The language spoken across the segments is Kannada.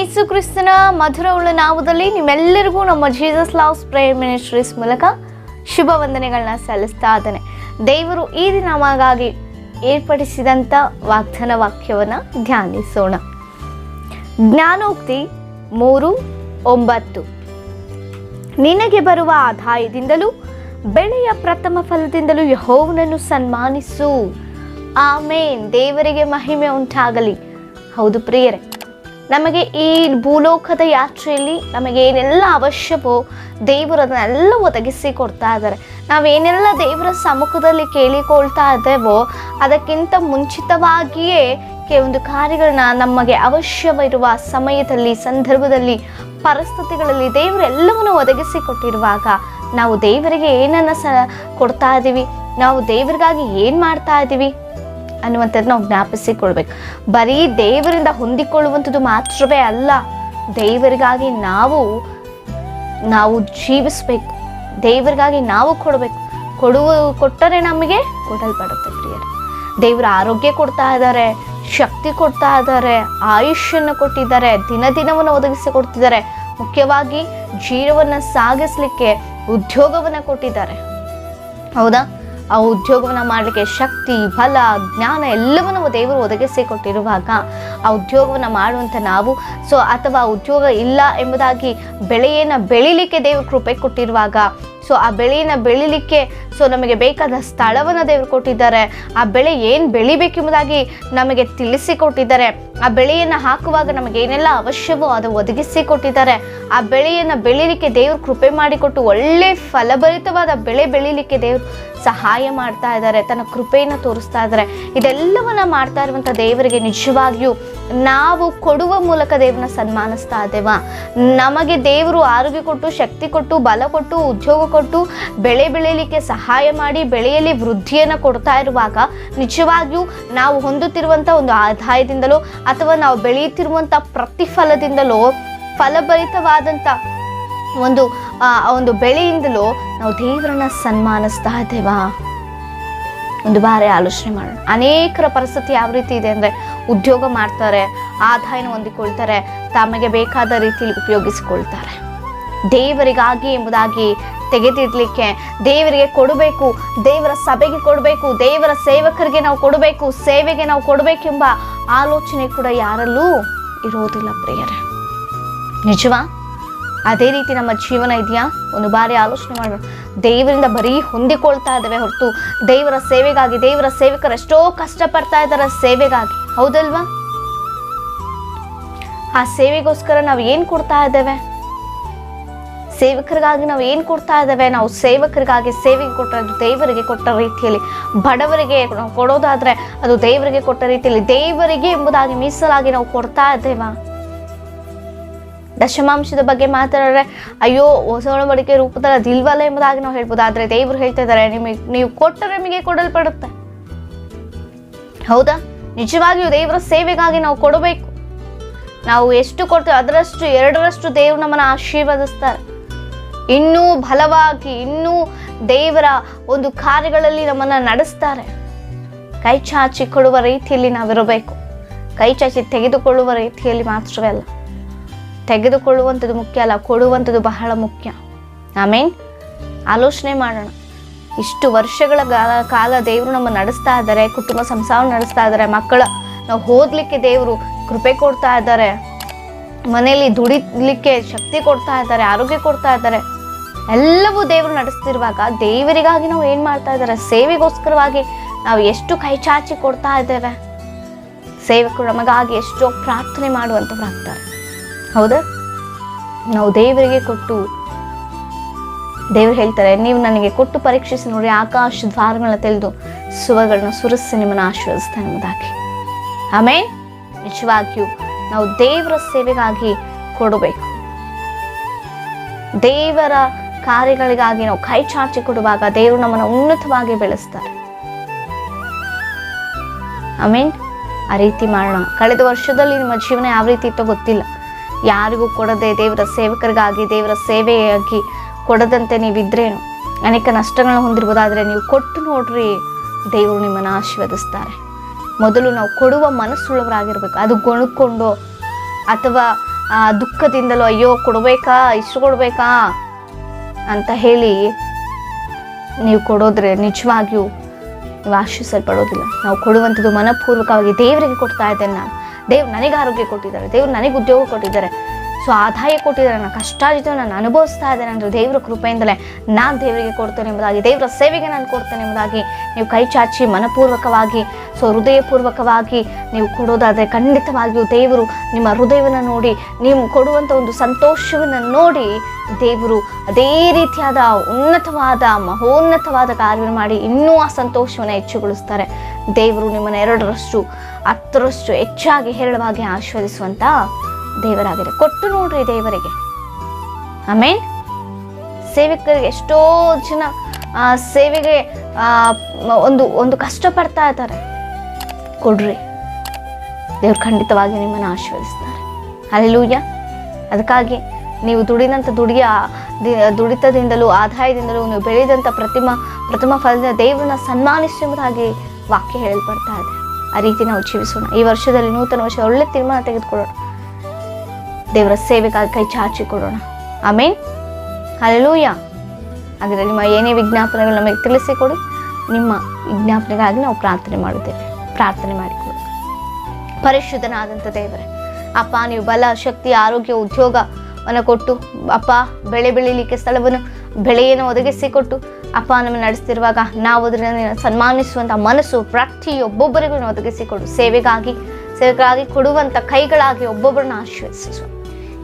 ಯೇಸು ಕ್ರಿಸ್ತನ ಮಧುರವುಳ್ಳ ನಾಮದಲ್ಲಿ ನಿಮ್ಮೆಲ್ಲರಿಗೂ ನಮ್ಮ ಜೀಸಸ್ ಲವ್ಸ್ ಪ್ರೇಯರ್ ಮಿನಿಸ್ಟ್ರೀಸ್ ಮೂಲಕ ಶುಭ ವಂದನೆಗಳನ್ನ ಸಲ್ಲಿಸ್ತಾ ಇದ್ದೇನೆ. ದೇವರು ಈ ದಿನ ನಮಗಾಗಿ ಏರ್ಪಡಿಸಿದಂಥ ವಾಗ್ದಾನ ವಾಕ್ಯವನ್ನು ಧ್ಯಾನಿಸೋಣ. ಜ್ಞಾನೋಕ್ತಿ 3:9. ನಿನಗೆ ಬರುವ ಆದಾಯದಿಂದಲೂ ಬೆಳೆಯ ಪ್ರಥಮ ಫಲದಿಂದಲೂ ಯೆಹೋವನನ್ನು ಸನ್ಮಾನಿಸು. ಆಮೇನ್. ದೇವರಿಗೆ ಮಹಿಮೆ ಉಂಟಾಗಲಿ. ಹೌದು ಪ್ರಿಯರೇ, ನಮಗೆ ಈ ಭೂಲೋಕದ ಯಾತ್ರೆಯಲ್ಲಿ ನಮಗೆ ಏನೆಲ್ಲ ಅವಶ್ಯವೋ ದೇವರು ಅದನ್ನೆಲ್ಲ ಒದಗಿಸಿ ಕೊಡ್ತಾ ಇದ್ದಾರೆ. ನಾವೇನೆಲ್ಲ ದೇವರ ಸಮ್ಮುಖದಲ್ಲಿ ಕೇಳಿಕೊಳ್ತಾ ಇದ್ದೇವೋ ಅದಕ್ಕಿಂತ ಮುಂಚಿತವಾಗಿಯೇ ಒಂದು ಕಾರ್ಯಗಳನ್ನ ನಮಗೆ ಅವಶ್ಯವಿರುವ ಸಮಯದಲ್ಲಿ, ಸಂದರ್ಭದಲ್ಲಿ, ಪರಿಸ್ಥಿತಿಗಳಲ್ಲಿ ದೇವರು ಎಲ್ಲವನ್ನು ಒದಗಿಸಿ ಕೊಟ್ಟಿರುವಾಗ ನಾವು ದೇವರಿಗೆ ಏನನ್ನು ಕೊಡ್ತಾ ಇದ್ದೀವಿ, ನಾವು ದೇವರಿಗಾಗಿ ಏನು ಮಾಡ್ತಾ ಇದ್ದೀವಿ ಅನ್ನುವಂಥದ್ದು ನಾವು ಜ್ಞಾಪಿಸಿಕೊಳ್ಬೇಕು. ಬರೀ ದೇವರಿಂದ ಹೊಂದಿಕೊಳ್ಳುವಂಥದ್ದು ಮಾತ್ರವೇ ಅಲ್ಲ, ದೇವರಿಗಾಗಿ ನಾವು ಜೀವಿಸಬೇಕು, ದೇವರಿಗಾಗಿ ನಾವು ಕೊಟ್ಟರೆ ನಮಗೆ ಕೊಡಲ್ಪಡುತ್ತೆ ಪ್ರಿಯರೇ. ದೇವರ ಆರೋಗ್ಯ ಕೊಡ್ತಾ ಇದ್ದಾರೆ, ಶಕ್ತಿ ಕೊಡ್ತಾ ಇದ್ದಾರೆ, ಆಯುಷ್ಯನ್ನು ಕೊಟ್ಟಿದ್ದಾರೆ, ದಿನವನ್ನು ಒದಗಿಸಿ ಕೊಡ್ತಿದ್ದಾರೆ. ಮುಖ್ಯವಾಗಿ ಜೀವನವನ್ನು ಸಾಗಿಸ್ಲಿಕ್ಕೆ ಉದ್ಯೋಗವನ್ನು ಕೊಟ್ಟಿದ್ದಾರೆ. ಹೌದಾ? ಆ ಉದ್ಯೋಗವನ್ನು ಮಾಡಲಿಕ್ಕೆ ಶಕ್ತಿ, ಬಲ, ಜ್ಞಾನ ಎಲ್ಲವನ್ನು ದೇವರು ಒದಗಿಸಿ ಕೊಟ್ಟಿರುವಾಗ ಆ ಉದ್ಯೋಗವನ್ನು ಮಾಡುವಂಥ ನಾವು ಅಥವಾ ಉದ್ಯೋಗ ಇಲ್ಲ ಎಂಬುದಾಗಿ ಬೆಳೆಯನ್ನು ಬೆಳಿಲಿಕ್ಕೆ ದೇವರು ಕೃಪೆ ಕೊಟ್ಟಿರುವಾಗ ಆ ಬೆಳೆಯನ್ನು ಬೆಳಿಲಿಕ್ಕೆ ನಮಗೆ ಬೇಕಾದ ಸ್ಥಳವನ್ನು ದೇವರು ಕೊಟ್ಟಿದ್ದಾರೆ. ಆ ಬೆಳೆ ಏನು ಬೆಳಿಬೇಕೆಂಬುದಾಗಿ ನಮಗೆ ತಿಳಿಸಿಕೊಟ್ಟಿದ್ದಾರೆ. ಆ ಬೆಳೆಯನ್ನು ಹಾಕುವಾಗ ನಮಗೆ ಏನೆಲ್ಲ ಅವಶ್ಯವೋ ಅದು ಒದಗಿಸಿ ಕೊಟ್ಟಿದ್ದಾರೆ. ಆ ಬೆಳೆಯನ್ನು ಬೆಳಿಲಿಕ್ಕೆ ದೇವರು ಕೃಪೆ ಮಾಡಿಕೊಟ್ಟು ಒಳ್ಳೆ ಫಲಭರಿತವಾದ ಬೆಳೆ ಬೆಳಿಲಿಕ್ಕೆ ದೇವರು ಸಹಾಯ ಮಾಡ್ತಾ ಇದ್ದಾರೆ, ತನ್ನ ಕೃಪೆಯನ್ನು ತೋರಿಸ್ತಾ ಇದ್ದಾರೆ. ಇದೆಲ್ಲವನ್ನ ಮಾಡ್ತಾ ಇರುವಂಥ ದೇವರಿಗೆ ನಿಜವಾಗಿಯೂ ನಾವು ಕೊಡುವ ಮೂಲಕ ದೇವರನ್ನ ಸನ್ಮಾನಿಸ್ತಾ ಇದ್ದೇವಾ? ನಮಗೆ ದೇವರು ಆರೋಗ್ಯ ಕೊಟ್ಟು, ಶಕ್ತಿ ಕೊಟ್ಟು, ಬಲ ಕೊಟ್ಟು, ಉದ್ಯೋಗ ಕೊಟ್ಟು, ಬೆಳೆ ಬೆಳೀಲಿಕ್ಕೆ ಸಹಾಯ ಮಾಡಿ ಬೆಳೆಯಲ್ಲಿ ವೃದ್ಧಿಯನ್ನು ಕೊಡ್ತಾ ಇರುವಾಗ ನಿಜವಾಗಿಯೂ ನಾವು ಹೊಂದುತ್ತಿರುವಂಥ ಒಂದು ಆದಾಯದಿಂದಲೋ ಅಥವಾ ನಾವು ಬೆಳೆಯುತ್ತಿರುವಂಥ ಪ್ರತಿಫಲದಿಂದಲೋ, ಫಲಭರಿತವಾದಂಥ ಒಂದು ಬೆಳೆಯಿಂದಲೋ ನಾವು ದೇವರನ್ನ ಸನ್ಮಾನಿಸ್ತಾ ಇದ್ದೇವಾ? ಒಂದು ಬಾರಿ ಆಲೋಚನೆ ಮಾಡೋಣ. ಅನೇಕರ ಪರಿಸ್ಥಿತಿ ಯಾವ ರೀತಿ ಇದೆ ಅಂದರೆ, ಉದ್ಯೋಗ ಮಾಡ್ತಾರೆ, ಆದಾಯನ ಹೊಂದಿಕೊಳ್ತಾರೆ, ತಮಗೆ ಬೇಕಾದ ರೀತಿಯಲ್ಲಿ ಉಪಯೋಗಿಸಿಕೊಳ್ತಾರೆ. ದೇವರಿಗಾಗಿ ಎಂಬುದಾಗಿ ತೆಗೆದಿಡ್ಲಿಕ್ಕೆ, ದೇವರಿಗೆ ಕೊಡಬೇಕು, ದೇವರ ಸಭೆಗೆ ಕೊಡಬೇಕು, ದೇವರ ಸೇವಕರಿಗೆ ನಾವು ಕೊಡಬೇಕು, ಸೇವೆಗೆ ನಾವು ಕೊಡಬೇಕೆಂಬ ಆಲೋಚನೆ ಕೂಡ ಯಾರಲ್ಲೂ ಇರೋದಿಲ್ಲ ಪ್ರಿಯರೇ. ನಿಜವಾ? ಅದೇ ರೀತಿ ನಮ್ಮ ಜೀವನ ಇದೆಯಾ? ಒಂದು ಬಾರಿ ಆಲೋಚನೆ ಮಾಡೋಣ. ದೇವರಿಂದ ಬರೀ ಹೊಂದಿಕೊಳ್ತಾ ಇದ್ದೇವೆ ಹೊರತು ದೇವರ ಸೇವೆಗಾಗಿ, ದೇವರ ಸೇವಕರು ಎಷ್ಟೋ ಕಷ್ಟಪಡ್ತಾ ಇದ್ದಾರೆ ಸೇವೆಗಾಗಿ, ಹೌದಲ್ವಾ? ಆ ಸೇವೆಗೋಸ್ಕರ ನಾವು ಏನು ಕೊಡ್ತಾ ಇದ್ದೇವೆ? ಸೇವಕರಿಗಾಗಿ ನಾವು ಏನು ಕೊಡ್ತಾ ಇದ್ದೇವೆ? ನಾವು ಸೇವಕರಿಗಾಗಿ ಸೇವೆಗೆ ಕೊಟ್ಟರೆ ದೇವರಿಗೆ ಕೊಟ್ಟ ರೀತಿಯಲ್ಲಿ, ಬಡವರಿಗೆ ನಾವು ಕೊಡೋದಾದ್ರೆ ಅದು ದೇವರಿಗೆ ಕೊಟ್ಟ ರೀತಿಯಲ್ಲಿ, ದೇವರಿಗೆ ಎಂಬುದಾಗಿ ಮೀಸಲಾಗಿ ನಾವು ಕೊಡ್ತಾ ಇದ್ದೇವಾ? ದಶಮಾಂಶದ ಬಗ್ಗೆ ಮಾತಾಡಿದ್ರೆ ಅಯ್ಯೋ ಹೊಸ ಒಡಂಬಡಿಕೆ ರೂಪದಲ್ಲಿ ಅದಿಲ್ವಲ್ಲ ಎಂಬುದಾಗಿ ನಾವು ಹೇಳ್ಬೋದು. ಆದರೆ ದೇವರು ಹೇಳ್ತಾ ಇದ್ದಾರೆ, ನೀವು ಕೊಟ್ಟರೆ ನಿಮಗೆ ಕೊಡಲ್ಪಡುತ್ತೆ. ಹೌದಾ? ನಿಜವಾಗಿಯೂ ದೇವರ ಸೇವೆಗಾಗಿ ನಾವು ಕೊಡಬೇಕು. ನಾವು ಎಷ್ಟು ಕೊಡ್ತೇವೆ ಅದರಷ್ಟು 2ರಷ್ಟು ದೇವರು ನಮ್ಮನ್ನು ಆಶೀರ್ವದಿಸ್ತಾರೆ. ಇನ್ನೂ ಬಲವಾಗಿ, ಇನ್ನೂ ದೇವರ ಒಂದು ಕಾರ್ಯಗಳಲ್ಲಿ ನಮ್ಮನ್ನು ನಡೆಸ್ತಾರೆ. ಕೈ ಚಾಚಿ ಕೊಡುವ ರೀತಿಯಲ್ಲಿ ನಾವಿರಬೇಕು. ಕೈ ಚಾಚಿ ತೆಗೆದುಕೊಳ್ಳುವ ರೀತಿಯಲ್ಲಿ ಮಾತ್ರವೇ ಅಲ್ಲ, ತೆಗೆದುಕೊಳ್ಳುವಂಥದ್ದು ಮುಖ್ಯ ಅಲ್ಲ, ಕೊಡುವಂಥದ್ದು ಬಹಳ ಮುಖ್ಯ. ಆಮೇನ್. ಆಲೋಚನೆ ಮಾಡೋಣ. ಇಷ್ಟು ವರ್ಷಗಳ ಕಾಲ ದೇವರು ನಮ್ಮ ನಡೆಸ್ತಾ ಇದ್ದಾರೆ, ಕುಟುಂಬ ಸಂಸಾರ ನಡೆಸ್ತಾ ಇದ್ದಾರೆ, ಮಕ್ಕಳ ನಾವು ಓದಲಿಕ್ಕೆ ದೇವರು ಕೃಪೆ ಕೊಡ್ತಾ ಇದ್ದಾರೆ, ಮನೆಯಲ್ಲಿ ದುಡಿಲಿಕ್ಕೆ ಶಕ್ತಿ ಕೊಡ್ತಾ ಇದ್ದಾರೆ, ಆರೋಗ್ಯ ಕೊಡ್ತಾ ಇದ್ದಾರೆ. ಎಲ್ಲವೂ ದೇವರು ನಡೆಸ್ತಿರುವಾಗ ದೇವರಿಗಾಗಿ ನಾವು ಏನು ಮಾಡ್ತಾ ಇದ್ದಾರೆ? ಸೇವೆಗೋಸ್ಕರವಾಗಿ ನಾವು ಎಷ್ಟು ಕೈ ಚಾಚಿ ಕೊಡ್ತಾ ಇದ್ದೇವೆ? ಸೇವಕರು ನಮಗಾಗಿ ಎಷ್ಟೋ ಪ್ರಾರ್ಥನೆ ಮಾಡುವಂಥವ್ರಾಗ್ತಾರೆ. ಹೌದಾ? ನಾವು ದೇವರಿಗೆ ಕೊಟ್ಟು, ದೇವರು ಹೇಳ್ತಾರೆ, ನೀವು ನನಗೆ ಕೊಟ್ಟು ಪರೀಕ್ಷಿಸಿ ನೋಡಿ, ಆಕಾಶ ದ್ವಾರಗಳನ್ನ ತೆಗೆದು ಸುವಗಳನ್ನ ಸುರಿಸಿ ನಿಮ್ಮನ್ನು ಆಶೀರ್ವದಿಸ್ತಾನೆ ಎಂಬುದಾಗಿ. ಆಮೇಲೆ ನಿಜವಾಗಿಯೂ ನಾವು ದೇವರ ಸೇವೆಗಾಗಿ ಕೊಡಬೇಕು. ದೇವರ ಕಾರ್ಯಗಳಿಗಾಗಿ ನಾವು ಕೈ ಚಾಚಿ ಕೊಡುವಾಗ ದೇವರು ನಮ್ಮನ್ನು ಉನ್ನತವಾಗಿ ಬೆಳೆಸ್ತಾರೆ. ಆಮೇನ್. ಆ ರೀತಿ ಮಾಡೋಣ. ಕಳೆದ ವರ್ಷದಲ್ಲಿ ನಿಮ್ಮ ಜೀವನ ಯಾವ ರೀತಿ ಇತ್ತೋ ಗೊತ್ತಿಲ್ಲ. ಯಾರಿಗೂ ಕೊಡದೆ ದೇವರ ಸೇವಕರಿಗಾಗಿ, ದೇವರ ಸೇವೆಯಾಗಿ ಕೊಡದಂತೆ ನೀವಿದ್ರೇನು ಅನೇಕ ನಷ್ಟಗಳನ್ನ ಹೊಂದಿರ್ಬೋದಾದರೆ ನೀವು ಕೊಟ್ಟು ನೋಡ್ರಿ, ದೇವರು ನಿಮ್ಮನ್ನು ಆಶೀರ್ವದಿಸ್ತಾರೆ. ಮೊದಲು ನಾವು ಕೊಡುವ ಮನಸ್ಸುಳ್ಳವರಾಗಿರ್ಬೇಕು. ಅದು ಗೊಣುಕೊಂಡು ಅಥವಾ ದುಃಖದಿಂದಲೂ ಅಯ್ಯೋ ಕೊಡಬೇಕಾ, ಇಷ್ಟು ಕೊಡಬೇಕಾ ಅಂತ ಹೇಳಿ ನೀವು ಕೊಡೋದ್ರೆ ನಿಜವಾಗಿಯೂ ನೀವು ಆಶೀರ್ವಿಸಲ್ಪಡೋದಿಲ್ಲ. ನಾವು ಕೊಡುವಂಥದ್ದು ಮನಪೂರ್ವಕವಾಗಿ ದೇವರಿಗೆ ಕೊಡ್ತಾ ಇದ್ದೇನೆ. ದೇವ್ರು ನನಗೆ ಆರೋಗ್ಯ ಕೊಟ್ಟಿದ್ದಾರೆ, ದೇವ್ರು ನನಗೆ ಉದ್ಯೋಗ ಕೊಟ್ಟಿದ್ದಾರೆ, ಸೊ ಆದಾಯ ಕೊಟ್ಟಿದ್ದಾರೆ, ನಾನು ಕಷ್ಟಾರ್ಜಿತ ನಾನು ಅನುಭವಿಸ್ತಾ ಇದ್ದೇನೆ ಅಂದರೆ ದೇವರ ಕೃಪೆಯಿಂದಲೇ ನಾನು ದೇವರಿಗೆ ಕೊಡ್ತೇನೆ ಎಂಬುದಾಗಿ, ದೇವರ ಸೇವೆಗೆ ನಾನು ಕೊಡ್ತೇನೆ ಎಂಬುದಾಗಿ ನೀವು ಕೈ ಚಾಚಿ ಮನಪೂರ್ವಕವಾಗಿ, ಸೊ ಹೃದಯಪೂರ್ವಕವಾಗಿ ನೀವು ಕೊಡೋದಾದರೆ ಖಂಡಿತವಾಗಿಯೂ ದೇವರು ನಿಮ್ಮ ಹೃದಯವನ್ನು ನೋಡಿ, ನೀವು ಕೊಡುವಂಥ ಒಂದು ಸಂತೋಷವನ್ನು ನೋಡಿ ದೇವರು ಅದೇ ರೀತಿಯಾದ ಉನ್ನತವಾದ ಮಹೋನ್ನತವಾದ ಕಾರ್ಯವನ್ನು ಮಾಡಿ ಇನ್ನೂ ಆ ಸಂತೋಷವನ್ನು ಹೆಚ್ಚುಗೊಳಿಸ್ತಾರೆ. ದೇವರು ನಿಮ್ಮನ್ನು 2ರಷ್ಟು 10ರಷ್ಟು ಹೆಚ್ಚಾಗಿ ಹೇರಳವಾಗಿ ಆಶೀರ್ವದಿಸುವಂಥ ದೇವರಾಗಿದೆ. ಕೊಟ್ಟು ನೋಡ್ರಿ ದೇವರಿಗೆ. ಆಮೇಲೆ ಸೇವಕರಿಗೆ ಎಷ್ಟೋ ಜನ ಸೇವೆಗೆ ಒಂದು ಕಷ್ಟಪಡ್ತಾ ಇದ್ದಾರೆ. ಕೊಡ್ರಿ, ದೇವ್ರು ಖಂಡಿತವಾಗಿ ನಿಮ್ಮನ್ನು ಆಶೀರ್ವದಿಸ್ತಾರೆ. ಹಲ್ಲೆಲೂಯಾ. ಅದಕ್ಕಾಗಿ ನೀವು ದುಡಿದಂಥ ದುಡಿತದಿಂದಲೂ ಆದಾಯದಿಂದಲೂ ನೀವು ಬೆಳೆದಂಥ ಪ್ರಥಮ ಫಲದಿಂದ ದೇವರನ್ನ ಸನ್ಮಾನಿಸುವುದಾಗಿ ವಾಕ್ಯ ಹೇಳಲ್ಪಡ್ತಾ ಇದೆ. ಆ ರೀತಿ ನಾವು ಜೀವಿಸೋಣ. ಈ ವರ್ಷದಲ್ಲಿ ನೂತನ ವರ್ಷ ಒಳ್ಳೆ ತೀರ್ಮಾನ ತೆಗೆದುಕೊಳ್ಳೋಣ. ದೇವರ ಸೇವೆಗಾಗಿ ಕೈ ಚಾಚಿ ಕೊಡೋಣ. ಆಮೇನ್. ಹಲ್ಲೆಲೂಯಾ. ಹಾಗಾದರೆ ನಿಮ್ಮ ಏನೇ ವಿಜ್ಞಾಪನೆಗಳು ನಮಗೆ ತಿಳಿಸಿಕೊಡಿ. ನಿಮ್ಮ ವಿಜ್ಞಾಪನೆಗಾಗಿ ನಾವು ಪ್ರಾರ್ಥನೆ ಮಾಡುತ್ತೇವೆ. ಪ್ರಾರ್ಥನೆ ಮಾಡಿಕೊಡಿ. ಪರಿಶುದ್ಧನಾದಂಥ ದೇವರೇ, ಅಪ್ಪ ನೀವು ಬಲ, ಶಕ್ತಿ, ಆರೋಗ್ಯ, ಉದ್ಯೋಗವನ್ನು ಕೊಟ್ಟು ಅಪ್ಪ ಬೆಳೆ ಬೆಳೀಲಿಕ್ಕೆ ಬೆಳೆಯನ್ನು ಒದಗಿಸಿಕೊಟ್ಟು ಅಪ್ಪ ನಮ್ಮನ್ನು ನಡೆಸ್ತಿರುವಾಗ ನಾವು ಅದನ್ನು ಸನ್ಮಾನಿಸುವಂಥ ಮನಸ್ಸು ಪ್ರತಿಯೊಬ್ಬೊಬ್ಬರಿಗೂ ಒದಗಿಸಿಕೊಡು. ಸೇವೆಗಾಗಿ ಕೊಡುವಂಥ ಕೈಗಳಾಗಿ ಒಬ್ಬೊಬ್ಬರನ್ನ ಆಶೀರ್ವದಿಸು.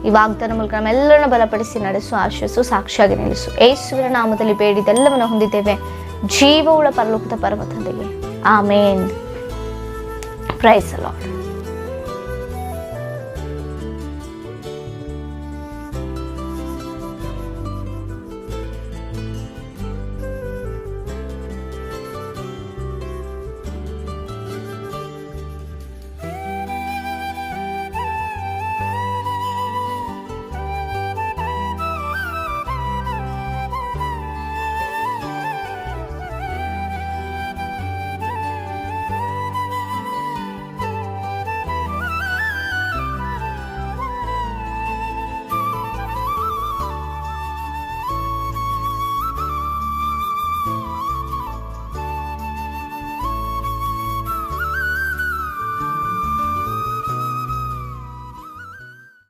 ಈ ವಾಗ್ದಾನ ಮೂಲಕ ನಮ್ಮೆಲ್ಲರನ್ನ ಬಲಪಡಿಸಿ ನಡೆಸು, ಆಶೀರ್ವಿಸು, ಸಾಕ್ಷಿಯಾಗಿ ನಿಲ್ಲಿಸು. ಯೇಸುವಿನ ನಾಮದಲ್ಲಿ ಬೇಡಿದೆಲ್ಲವನ್ನು ಹೊಂದಿದ್ದೇವೆ ಜೀವವುಳ್ಳ ಪರಲೋಕದ ಪರಮ ತಂದೆಗೆ. ಆಮೇನ್. Praise the lord.